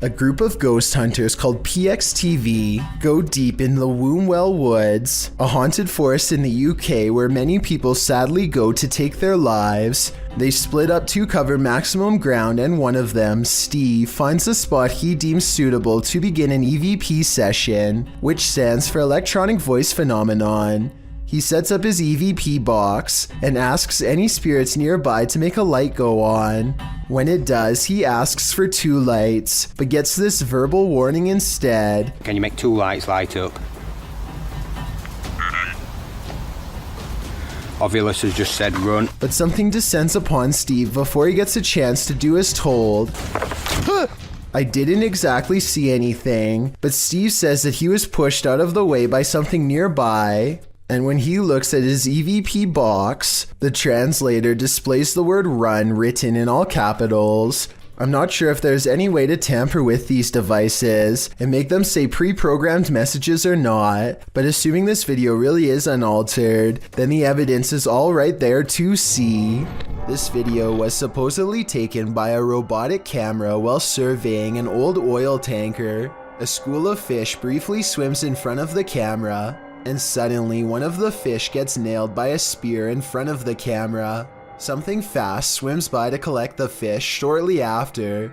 A group of ghost hunters called PXTV go deep in the Wombwell woods, a haunted forest in the UK where many people sadly go to take their lives. They split up to cover maximum ground, and one of them, Steve, finds a spot he deems suitable to begin an EVP session, which stands for Electronic Voice Phenomenon. He sets up his EVP box and asks any spirits nearby to make a light go on. When it does, he asks for 2 lights, but gets this verbal warning instead. Can you make 2 lights light up? Ovulus has just said run. But something descends upon Steve before he gets a chance to do as told. I didn't exactly see anything, but Steve says that he was pushed out of the way by something nearby. And when he looks at his EVP box, the translator displays the word run written in all capitals. I'm not sure if there's any way to tamper with these devices and make them say pre-programmed messages or not, but assuming this video really is unaltered, then the evidence is all right there to see. This video was supposedly taken by a robotic camera while surveying an old oil tanker. A school of fish briefly swims in front of the camera, and suddenly one of the fish gets nailed by a spear in front of the camera. Something fast swims by to collect the fish shortly after.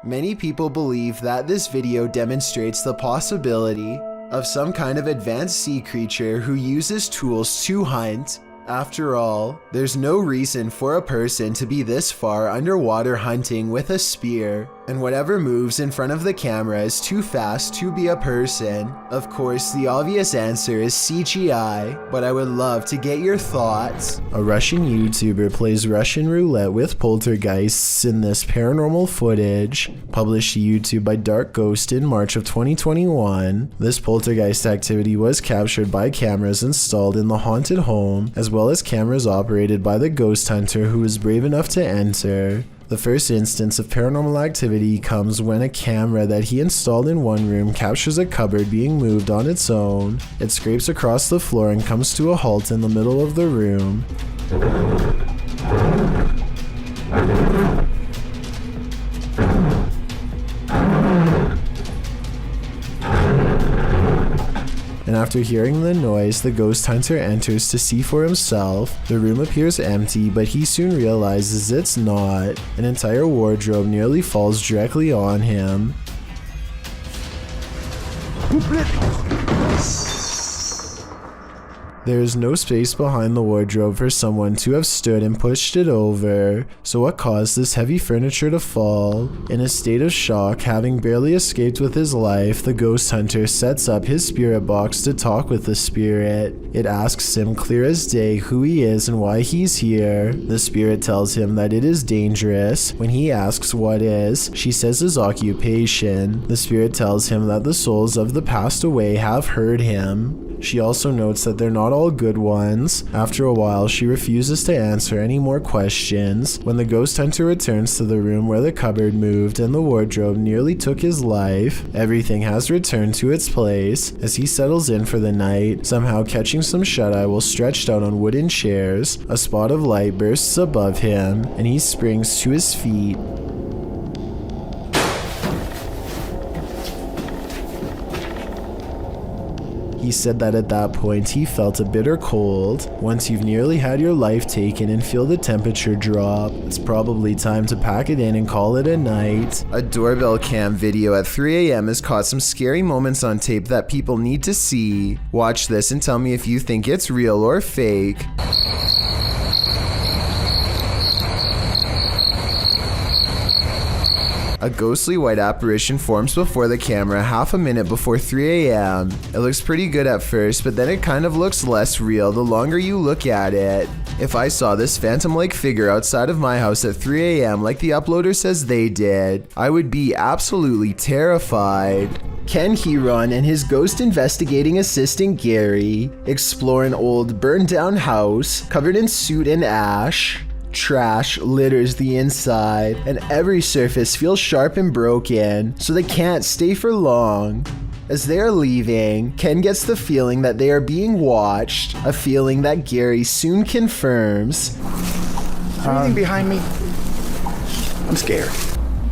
Many people believe that this video demonstrates the possibility of some kind of advanced sea creature who uses tools to hunt. After all, there's no reason for a person to be this far underwater hunting with a spear, and whatever moves in front of the camera is too fast to be a person. Of course, the obvious answer is CGI, but I would love to get your thoughts. A Russian YouTuber plays Russian roulette with poltergeists in this paranormal footage, published to YouTube by Dark Ghost in March of 2021. This poltergeist activity was captured by cameras installed in the haunted home, as well as cameras operated by the ghost hunter who was brave enough to enter. The first instance of paranormal activity comes when a camera that he installed in one room captures a cupboard being moved on its own. It scrapes across the floor and comes to a halt in the middle of the room. And after hearing the noise, the ghost hunter enters to see for himself. The room appears empty, but he soon realizes it's not. An entire wardrobe nearly falls directly on him. There is no space behind the wardrobe for someone to have stood and pushed it over, so what caused this heavy furniture to fall? In a state of shock, having barely escaped with his life, the ghost hunter sets up his spirit box to talk with the spirit. It asks him clear as day who he is and why he's here. The spirit tells him that it is dangerous. When he asks what is, she says his occupation. The spirit tells him that the souls of the passed away have heard him. She also notes that they're not all good ones. After a while, she refuses to answer any more questions. When the ghost hunter returns to the room where the cupboard moved and the wardrobe nearly took his life, everything has returned to its place. As he settles in for the night, somehow catching some shut-eye while stretched out on wooden chairs, a spot of light bursts above him, and he springs to his feet. He said that at that point he felt a bitter cold. Once you've nearly had your life taken and feel the temperature drop, it's probably time to pack it in and call it a night. A doorbell cam video at 3 a.m. has caught some scary moments on tape that people need to see. Watch this and tell me if you think it's real or fake. A ghostly white apparition forms before the camera half a minute before 3 a.m. It looks pretty good at first, but then it kind of looks less real the longer you look at it. If I saw this phantom-like figure outside of my house at 3 a.m. like the uploader says they did, I would be absolutely terrified. Ken Heron and his ghost investigating assistant Gary explore an old burned-down house covered in soot and ash. Trash litters the inside, and every surface feels sharp and broken, so they can't stay for long. As they are leaving, Ken gets the feeling that they are being watched, a feeling that Gary soon confirms. Anything behind me? I'm scared.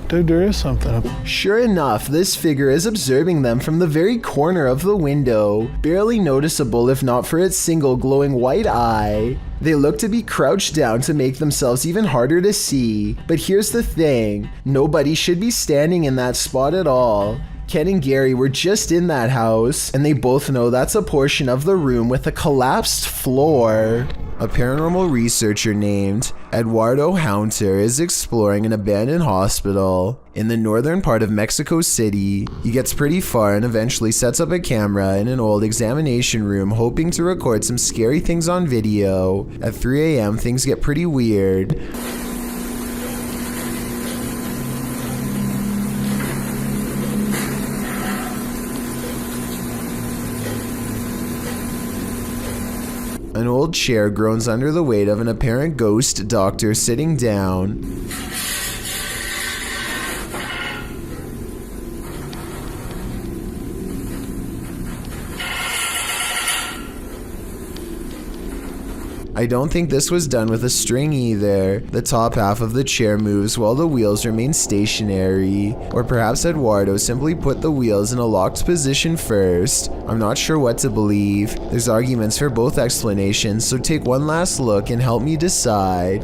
Dude, there is something. Sure enough, this figure is observing them from the very corner of the window, barely noticeable if not for its single glowing white eye. They look to be crouched down to make themselves even harder to see, but here's the thing, nobody should be standing in that spot at all. Ken and Gary were just in that house, and they both know that's a portion of the room with a collapsed floor. A paranormal researcher named Eduardo Haunter is exploring an abandoned hospital in the northern part of Mexico City. He gets pretty far and eventually sets up a camera in an old examination room, hoping to record some scary things on video. At 3 a.m., things get pretty weird. An old chair groans under the weight of an apparent ghost doctor sitting down. I don't think this was done with a string either. The top half of the chair moves while the wheels remain stationary. Or perhaps Eduardo simply put the wheels in a locked position first. I'm not sure what to believe. There's arguments for both explanations, so take one last look and help me decide.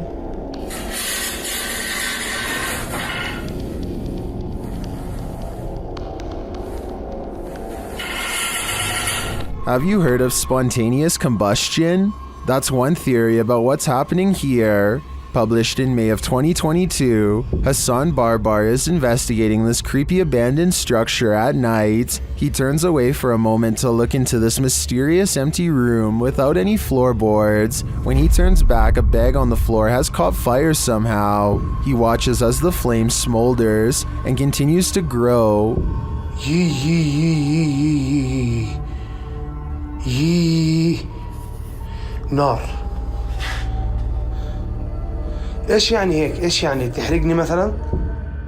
Have you heard of spontaneous combustion? That's one theory about what's happening here. Published in May of 2022, Hassan Barbar is investigating this creepy abandoned structure at night. He turns away for a moment to look into this mysterious empty room without any floorboards. When he turns back, a bag on the floor has caught fire somehow. He watches as the flame smolders and continues to grow. نار. ايش يعني هيك؟ ايش يعني تحرقني مثلا؟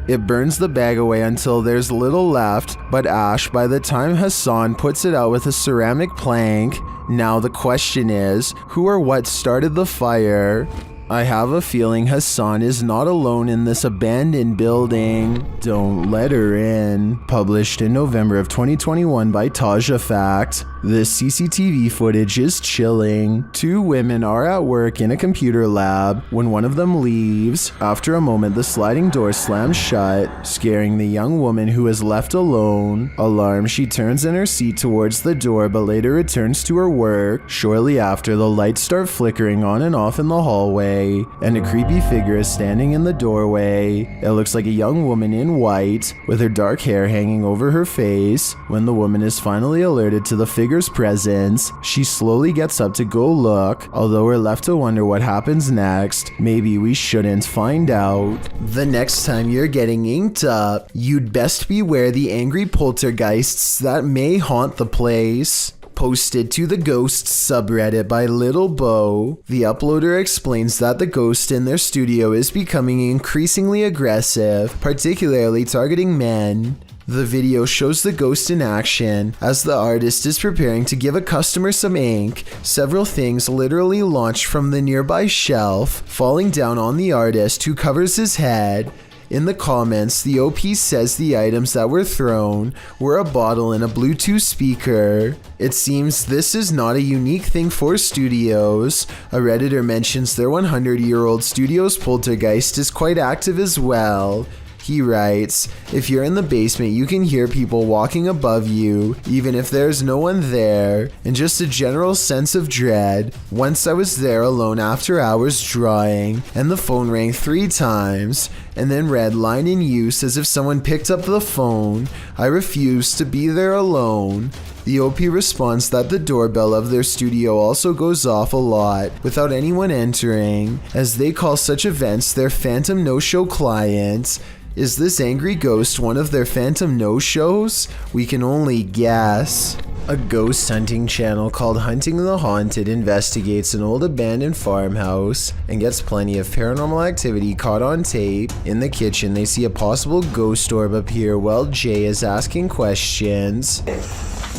It burns the bag away until there's little left but ash by the time Hassan puts it out with a ceramic plank. Now the question is, who or what started the fire? I have a feeling Hassan is not alone in this abandoned building. Don't let her in. Published in November of 2021 by Taja Fact. This CCTV footage is chilling. Two women are at work in a computer lab when one of them leaves. After a moment, the sliding door slams shut, scaring the young woman who is left alone. Alarmed, she turns in her seat towards the door but later returns to her work. Shortly after, the lights start flickering on and off in the hallway, and a creepy figure is standing in the doorway. It looks like a young woman in white, with her dark hair hanging over her face. When the woman is finally alerted to the figure's presence, she slowly gets up to go look, although we're left to wonder what happens next. Maybe we shouldn't find out. The next time you're getting inked up, you'd best beware the angry poltergeists that may haunt the place. Posted to the Ghosts subreddit by Little Bo, the uploader explains that the ghost in their studio is becoming increasingly aggressive, particularly targeting men. The video shows the ghost in action as the artist is preparing to give a customer some ink. Several things literally launch from the nearby shelf, falling down on the artist, who covers his head. In the comments, the OP says the items that were thrown were a bottle and a Bluetooth speaker. It seems this is not a unique thing for studios. A Redditor mentions their 100-year-old studio's poltergeist is quite active as well. He writes, if you're in the basement, you can hear people walking above you, even if there's no one there, and just a general sense of dread. Once I was there alone after hours drawing, and the phone rang 3 times, and then read line in use as if someone picked up the phone. I refused to be there alone. The OP responds that the doorbell of their studio also goes off a lot without anyone entering, as they call such events their phantom no-show clients. Is this angry ghost one of their phantom no-shows? We can only guess. A ghost hunting channel called Hunting the Haunted investigates an old abandoned farmhouse and gets plenty of paranormal activity caught on tape. In the kitchen, they see a possible ghost orb appear while Jay is asking questions.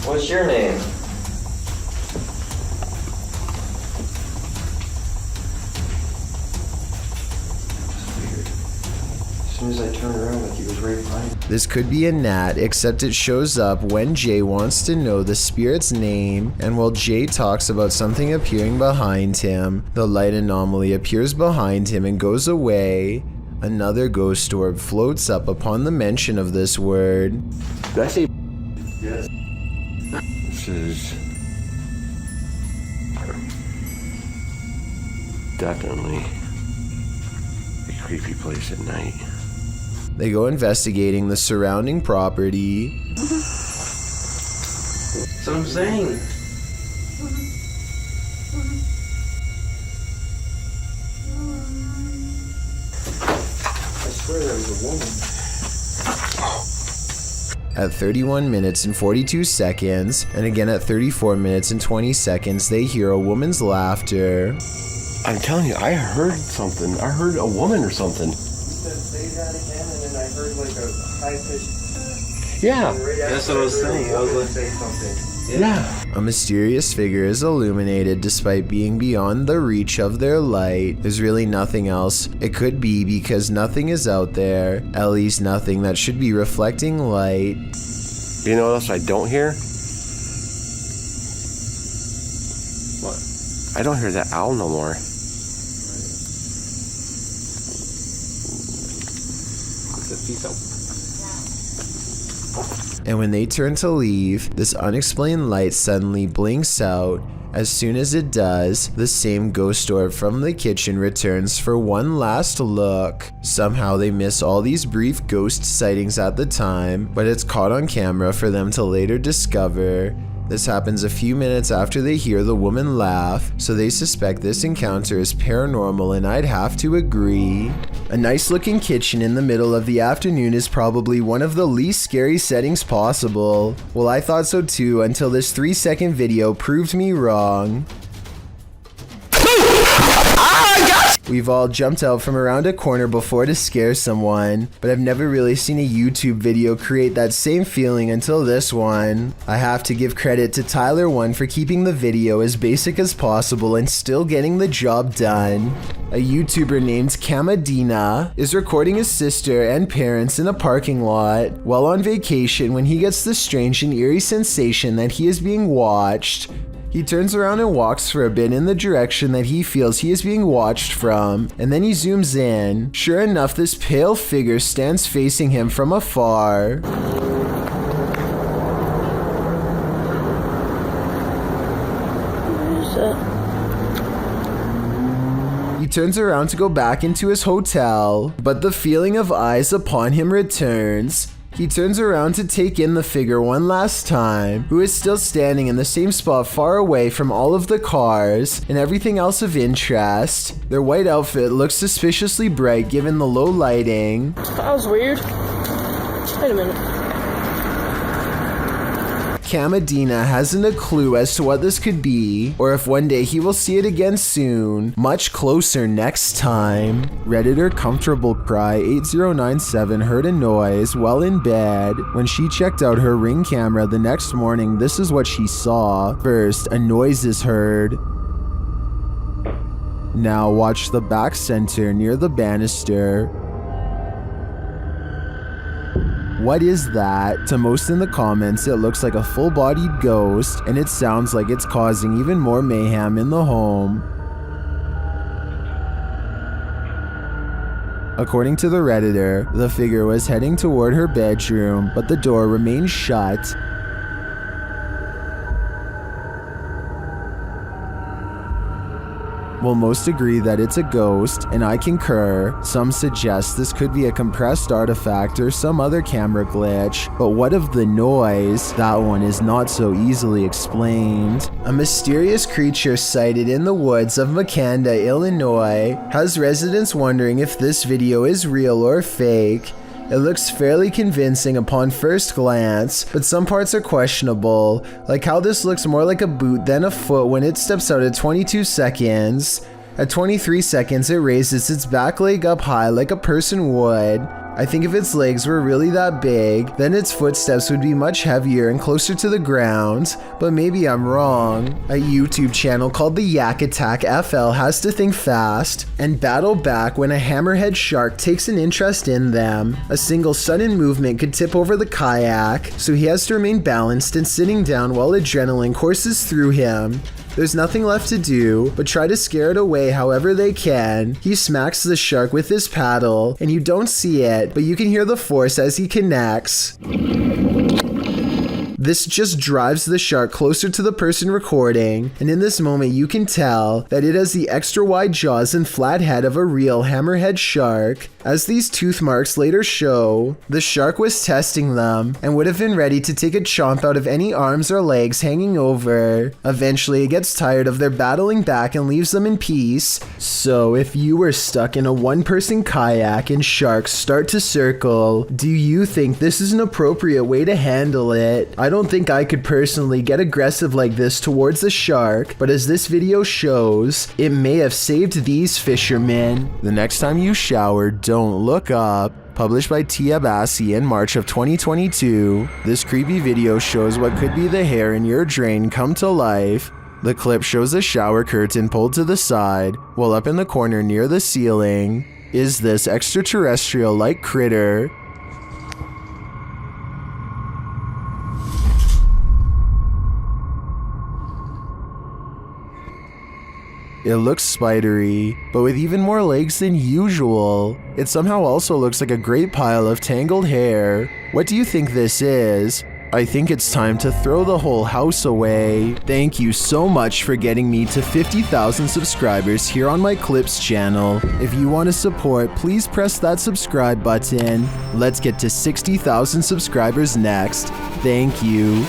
What's your name? soon as I turned around, like he was right behind me. This could be a gnat, except it shows up when Jay wants to know the spirit's name, and while Jay talks about something appearing behind him, the light anomaly appears behind him and goes away. Another ghost orb floats up upon the mention of this word. Did I say? Yes. This is definitely a creepy place at night. They go investigating the surrounding property. That's what I'm saying. I swear there was a woman. At 31 minutes and 42 seconds, and again at 34 minutes and 20 seconds, they hear a woman's laughter. I'm telling you, I heard something. I heard a woman or something. He said, say that again, and then I heard like a high-pitched... Yeah. That's what I was saying. I was going like, to say something. Yeah. A mysterious figure is illuminated despite being beyond the reach of their light. There's really nothing else it could be because nothing is out there, at least nothing that should be reflecting light. You know what else I don't hear? What? I don't hear that owl no more. And when they turn to leave, this unexplained light suddenly blinks out. As soon as it does, the same ghost orb from the kitchen returns for one last look. Somehow they miss all these brief ghost sightings at the time, but it's caught on camera for them to later discover. This happens a few minutes after they hear the woman laugh, so they suspect this encounter is paranormal, and I'd have to agree. A nice looking kitchen in the middle of the afternoon is probably one of the least scary settings possible. Well, I thought so too until this 3-second video proved me wrong. We've all jumped out from around a corner before to scare someone, but I've never really seen a YouTube video create that same feeling until this one. I have to give credit to Tyler1 for keeping the video as basic as possible and still getting the job done. A YouTuber named Kamadina is recording his sister and parents in a parking lot while on vacation when he gets the strange and eerie sensation that he is being watched. He turns around and walks for a bit in the direction that he feels he is being watched from, and then he zooms in. Sure enough, this pale figure stands facing him from afar. He turns around to go back into his hotel, but the feeling of eyes upon him returns. He turns around to take in the figure one last time, who is still standing in the same spot far away from all of the cars and everything else of interest. Their white outfit looks suspiciously bright given the low lighting. That was weird. Wait a minute. Kamadina hasn't a clue as to what this could be, or if one day he will see it again soon. Much closer next time. Redditor Comfortable Cry 8097 heard a noise while in bed. When she checked out her Ring camera the next morning, this is what she saw. First, a noise is heard. Now watch the back center near the banister. What is that? To most in the comments, it looks like a full-bodied ghost, and it sounds like it's causing even more mayhem in the home. According to the Redditor, the figure was heading toward her bedroom, but the door remained shut. Well, most agree that it's a ghost, and I concur. Some suggest this could be a compressed artifact or some other camera glitch, but what of the noise? That one is not so easily explained. A mysterious creature sighted in the woods of Makanda, Illinois, has residents wondering if this video is real or fake. It looks fairly convincing upon first glance, but some parts are questionable, like how this looks more like a boot than a foot when it steps out at 22 seconds. At 23 seconds, it raises its back leg up high like a person would. I think if its legs were really that big, then its footsteps would be much heavier and closer to the ground, but maybe I'm wrong. A YouTube channel called the Yak Attack FL has to think fast and battle back when a hammerhead shark takes an interest in them. A single sudden movement could tip over the kayak, so he has to remain balanced and sitting down while adrenaline courses through him. There's nothing left to do but try to scare it away however they can. He smacks the shark with his paddle, and you don't see it, but you can hear the force as he connects. This just drives the shark closer to the person recording, and in this moment you can tell that it has the extra wide jaws and flat head of a real hammerhead shark. As these tooth marks later show, the shark was testing them and would have been ready to take a chomp out of any arms or legs hanging over. Eventually it gets tired of their battling back and leaves them in peace. So if you were stuck in a one-person kayak and sharks start to circle, do you think this is an appropriate way to handle it? I don't think I could personally get aggressive like this towards a shark, but as this video shows, it may have saved these fishermen. The next time you shower, don't look up. Published by Tia Bassi in March of 2022, this creepy video shows what could be the hair in your drain come to life. The clip shows a shower curtain pulled to the side, while up in the corner near the ceiling is this extraterrestrial-like critter. It looks spidery, but with even more legs than usual. It somehow also looks like a great pile of tangled hair. What do you think this is? I think it's time to throw the whole house away. Thank you so much for getting me to 50,000 subscribers here on my Clips channel. If you want to support, please press that subscribe button. Let's get to 60,000 subscribers next. Thank you.